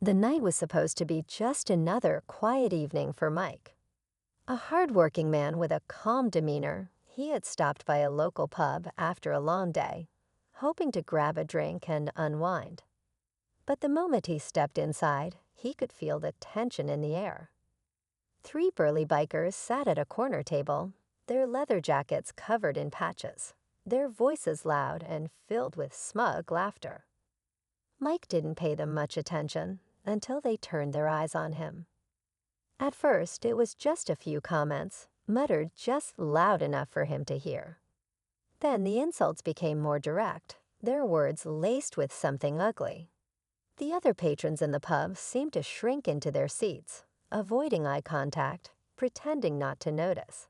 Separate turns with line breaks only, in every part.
The night was supposed to be just another quiet evening for Mike. A hard-working man with a calm demeanor, he had stopped by a local pub after a long day, hoping to grab a drink and unwind. But the moment he stepped inside, he could feel the tension in the air. Three burly bikers sat at a corner table, their leather jackets covered in patches, their voices loud and filled with smug laughter. Mike didn't pay them much attention until they turned their eyes on him. At first, it was just a few comments, muttered just loud enough for him to hear. Then the insults became more direct, their words laced with something ugly. The other patrons in the pub seemed to shrink into their seats, avoiding eye contact, pretending not to notice.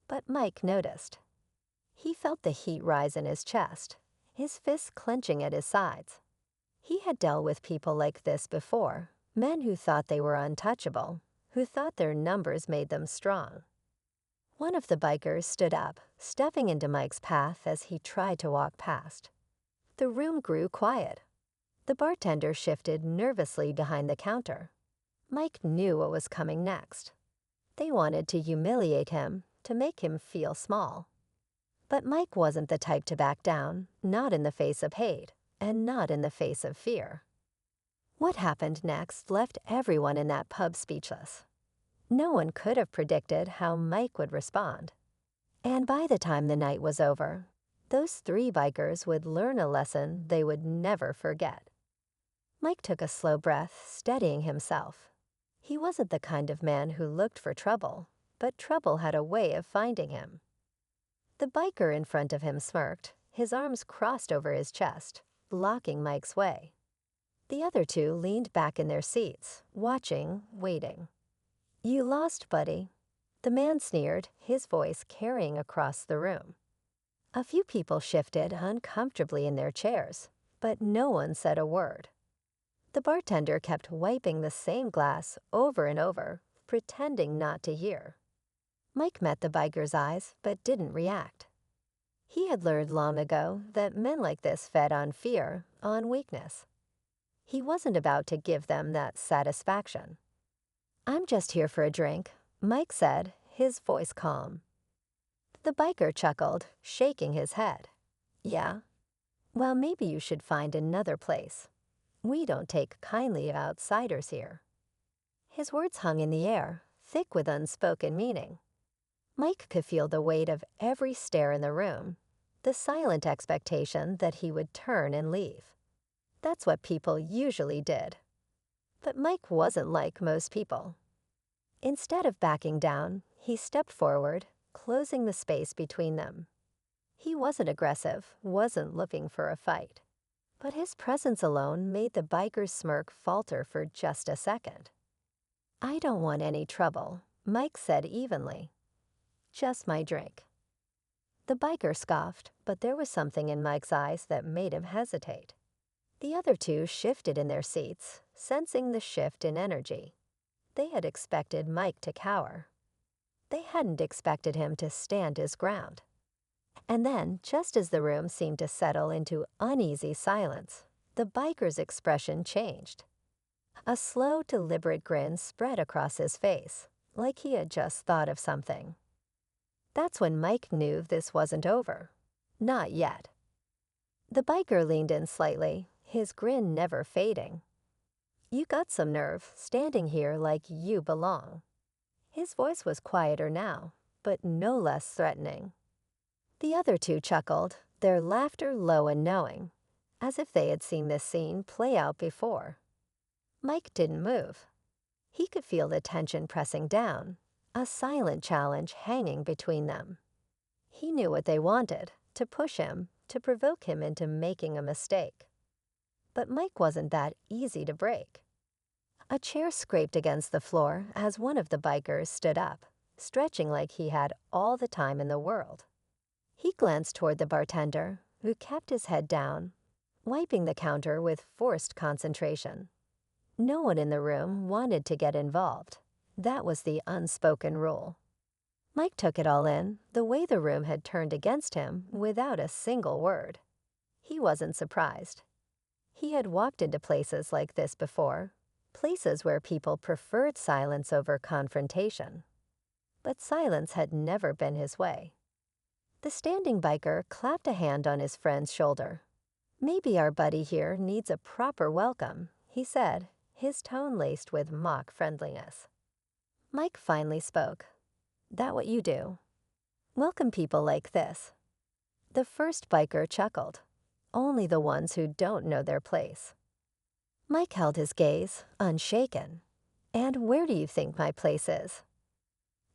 But Mike noticed. He felt the heat rise in his chest, his fists clenching at his sides. He had dealt with people like this before, men who thought they were untouchable, who thought their numbers made them strong. One of the bikers stood up, stepping into Mike's path as he tried to walk past. The room grew quiet. The bartender shifted nervously behind the counter. Mike knew what was coming next. They wanted to humiliate him, to make him feel small. But Mike wasn't the type to back down, not in the face of hate, and not in the face of fear. What happened next left everyone in that pub speechless. No one could have predicted how Mike would respond. And by the time the night was over, those three bikers would learn a lesson they would never forget. Mike took a slow breath, steadying himself. He wasn't the kind of man who looked for trouble, but trouble had a way of finding him. The biker in front of him smirked, his arms crossed over his chest, blocking Mike's way. The other two leaned back in their seats, watching, waiting. "You lost, buddy," the man sneered, his voice carrying across the room. A few people shifted uncomfortably in their chairs, but no one said a word. The bartender kept wiping the same glass over and over, pretending not to hear. Mike met the biker's eyes, but didn't react. He had learned long ago that men like this fed on fear, on weakness. He wasn't about to give them that satisfaction. "I'm just here for a drink," Mike said, his voice calm. The biker chuckled, shaking his head. "Yeah? Well, maybe you should find another place. We don't take kindly of outsiders here." His words hung in the air, thick with unspoken meaning. Mike could feel the weight of every stare in the room, the silent expectation that he would turn and leave. That's what people usually did. But Mike wasn't like most people. Instead of backing down, he stepped forward, closing the space between them. He wasn't aggressive, wasn't looking for a fight. But his presence alone made the biker's smirk falter for just a second. "I don't want any trouble," Mike said evenly. "Just my drink." The biker scoffed, but there was something in Mike's eyes that made him hesitate. The other two shifted in their seats, sensing the shift in energy. They had expected Mike to cower. They hadn't expected him to stand his ground. And then, just as the room seemed to settle into uneasy silence, the biker's expression changed. A slow, deliberate grin spread across his face, like he had just thought of something. That's when Mike knew this wasn't over. Not yet. The biker leaned in slightly, his grin never fading. "You got some nerve, standing here like you belong." His voice was quieter now, but no less threatening. The other two chuckled, their laughter low and knowing, as if they had seen this scene play out before. Mike didn't move. He could feel the tension pressing down, a silent challenge hanging between them. He knew what they wanted, to push him, to provoke him into making a mistake. But Mike wasn't that easy to break. A chair scraped against the floor as one of the bikers stood up, stretching like he had all the time in the world. He glanced toward the bartender, who kept his head down, wiping the counter with forced concentration. No one in the room wanted to get involved. That was the unspoken rule. Mike took it all in, the way the room had turned against him without a single word. He wasn't surprised. He had walked into places like this before, places where people preferred silence over confrontation. But silence had never been his way. The standing biker clapped a hand on his friend's shoulder. "Maybe our buddy here needs a proper welcome," he said, his tone laced with mock friendliness. Mike finally spoke. "That what you do? Welcome people like this." The first biker chuckled. "Only the ones who don't know their place." Mike held his gaze, unshaken. "And where do you think my place is?"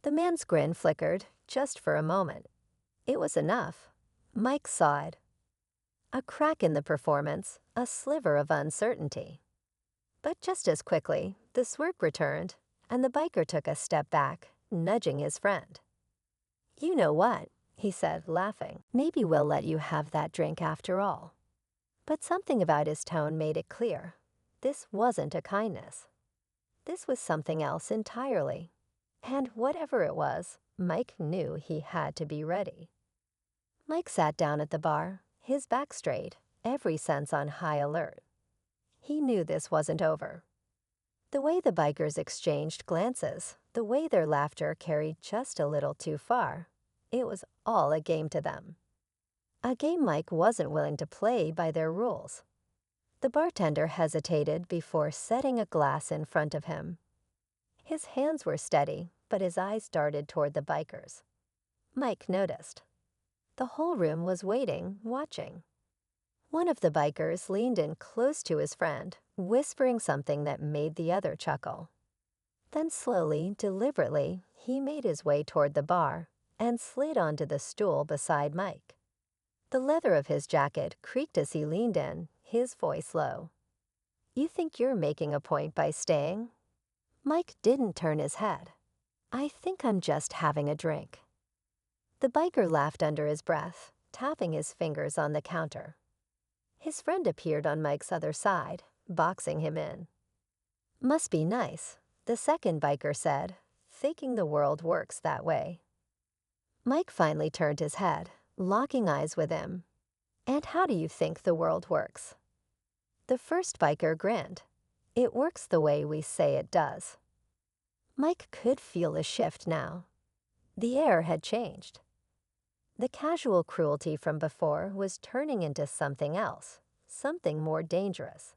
The man's grin flickered, just for a moment. It was enough. Mike sighed. A crack in the performance, a sliver of uncertainty. But just as quickly, the smirk returned, and the biker took a step back, nudging his friend. "You know what?" he said, laughing. "Maybe we'll let you have that drink after all." But something about his tone made it clear. This wasn't a kindness. This was something else entirely. And whatever it was, Mike knew he had to be ready. Mike sat down at the bar, his back straight, every sense on high alert. He knew this wasn't over. The way the bikers exchanged glances, the way their laughter carried just a little too far, it was all a game to them. A game Mike wasn't willing to play by their rules. The bartender hesitated before setting a glass in front of him. His hands were steady, but his eyes darted toward the bikers. Mike noticed. The whole room was waiting, watching. One of the bikers leaned in close to his friend, whispering something that made the other chuckle. Then slowly, deliberately, he made his way toward the bar and slid onto the stool beside Mike. The leather of his jacket creaked as he leaned in, his voice low. "You think you're making a point by staying?" Mike didn't turn his head. "I think I'm just having a drink." The biker laughed under his breath, tapping his fingers on the counter. His friend appeared on Mike's other side, boxing him in. "Must be nice," the second biker said, thinking the world works that way. Mike finally turned his head, locking eyes with him. "And how do you think the world works?" The first biker grinned. "It works the way we say it does." Mike could feel a shift now. The air had changed. The casual cruelty from before was turning into something else, something more dangerous.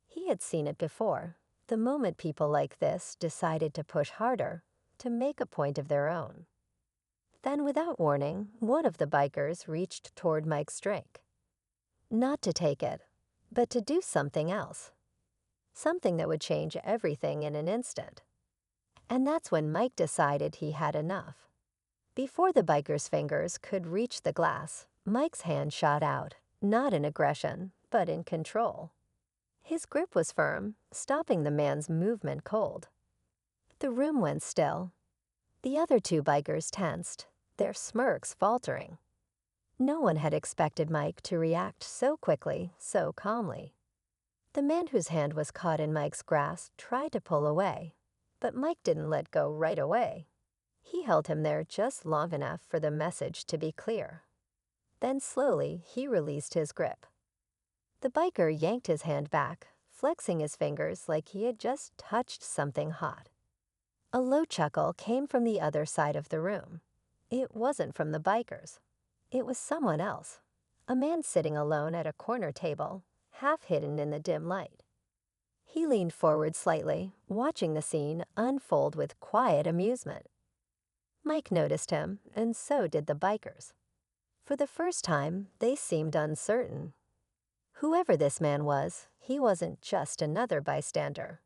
He had seen it before, the moment people like this decided to push harder, to make a point of their own. Then, without warning, one of the bikers reached toward Mike's drink. Not to take it, but to do something else. Something that would change everything in an instant. And that's when Mike decided he had enough. Before the biker's fingers could reach the glass, Mike's hand shot out, not in aggression, but in control. His grip was firm, stopping the man's movement cold. The room went still. The other two bikers tensed, their smirks faltering. No one had expected Mike to react so quickly, so calmly. The man whose hand was caught in Mike's grasp tried to pull away, but Mike didn't let go right away. He held him there just long enough for the message to be clear. Then slowly he released his grip. The biker yanked his hand back, flexing his fingers like he had just touched something hot. A low chuckle came from the other side of the room. It wasn't from the bikers. It was someone else, a man sitting alone at a corner table, half hidden in the dim light. He leaned forward slightly, watching the scene unfold with quiet amusement. Mike noticed him, and so did the bikers. For the first time, they seemed uncertain. Whoever this man was, he wasn't just another bystander.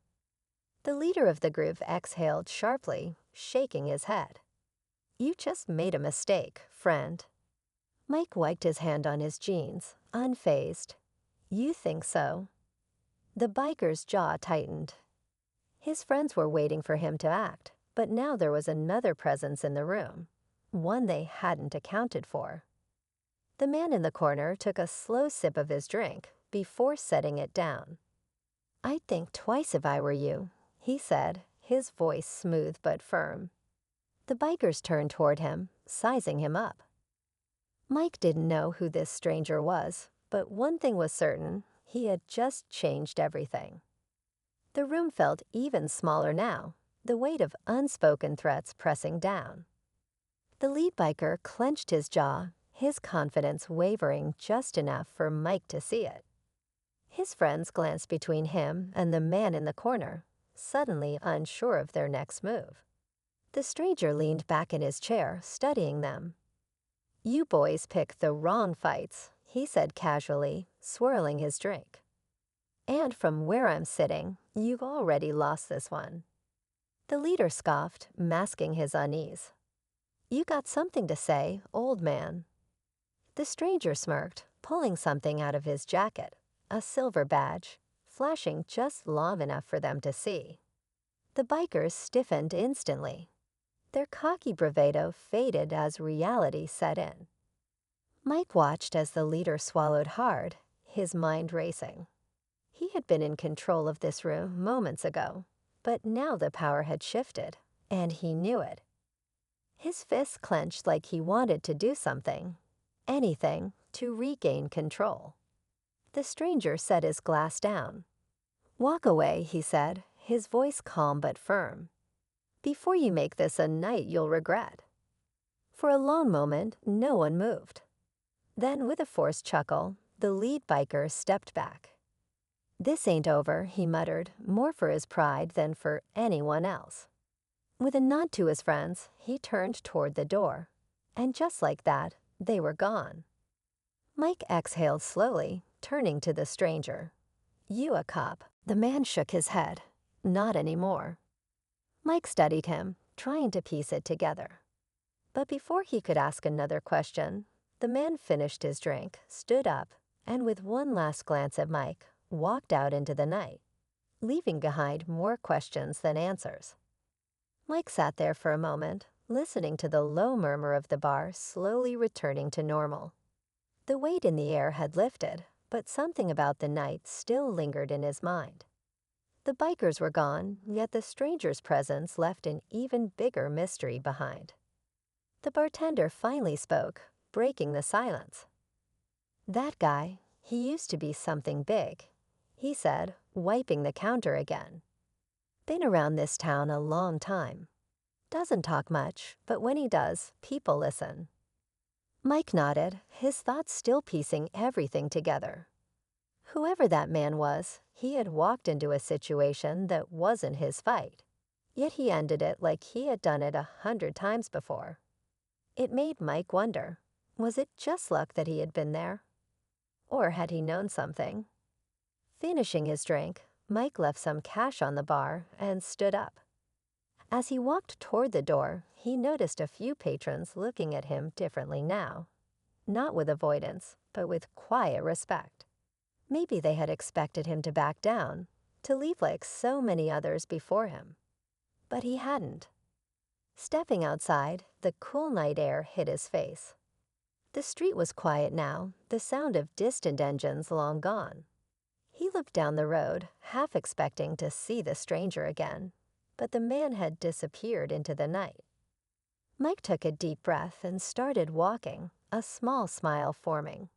The leader of the group exhaled sharply, shaking his head. "You just made a mistake, friend." Mike wiped his hand on his jeans, unfazed. "You think so?" The biker's jaw tightened. His friends were waiting for him to act, but now there was another presence in the room, one they hadn't accounted for. The man in the corner took a slow sip of his drink before setting it down. "I'd think twice if I were you," he said, his voice smooth but firm. The bikers turned toward him, sizing him up. Mike didn't know who this stranger was, but one thing was certain, he had just changed everything. The room felt even smaller now, the weight of unspoken threats pressing down. The lead biker clenched his jaw, his confidence wavering just enough for Mike to see it. His friends glanced between him and the man in the corner, suddenly unsure of their next move. The stranger leaned back in his chair, studying them. "You boys pick the wrong fights," he said casually, swirling his drink. "And from where I'm sitting, you've already lost this one." The leader scoffed, masking his unease. "You got something to say, old man." The stranger smirked, pulling something out of his jacket, a silver badge, flashing just long enough for them to see. The bikers stiffened instantly. Their cocky bravado faded as reality set in. Mike watched as the leader swallowed hard, his mind racing. He had been in control of this room moments ago, but now the power had shifted, and he knew it. His fists clenched like he wanted to do something, anything, to regain control. The stranger set his glass down. "Walk away," he said, his voice calm but firm. "Before you make this a night you'll regret." For a long moment, no one moved. Then, with a forced chuckle, the lead biker stepped back. "This ain't over," he muttered, more for his pride than for anyone else. With a nod to his friends, he turned toward the door. And just like that, they were gone. Mike exhaled slowly, turning to the stranger. "You a cop?" The man shook his head. "Not anymore." Mike studied him, trying to piece it together. But before he could ask another question, the man finished his drink, stood up, and with one last glance at Mike, walked out into the night, leaving behind more questions than answers. Mike sat there for a moment, listening to the low murmur of the bar slowly returning to normal. The weight in the air had lifted, but something about the night still lingered in his mind. The bikers were gone, yet the stranger's presence left an even bigger mystery behind. The bartender finally spoke, breaking the silence. "That guy, he used to be something big," he said, wiping the counter again. "Been around this town a long time. Doesn't talk much, but when he does, people listen." Mike nodded, his thoughts still piecing everything together. Whoever that man was, he had walked into a situation that wasn't his fight, yet he ended it like he had done it 100 times before. It made Mike wonder, was it just luck that he had been there? Or had he known something? Finishing his drink, Mike left some cash on the bar and stood up. As he walked toward the door, he noticed a few patrons looking at him differently now. Not with avoidance, but with quiet respect. Maybe they had expected him to back down, to leave like so many others before him. But he hadn't. Stepping outside, the cool night air hit his face. The street was quiet now, the sound of distant engines long gone. He looked down the road, half expecting to see the stranger again, but the man had disappeared into the night. Mike took a deep breath and started walking, a small smile forming.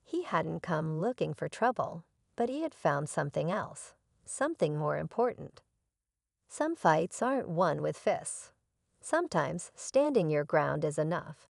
He hadn't come looking for trouble, but he had found something else, something more important. Some fights aren't won with fists. Sometimes standing your ground is enough.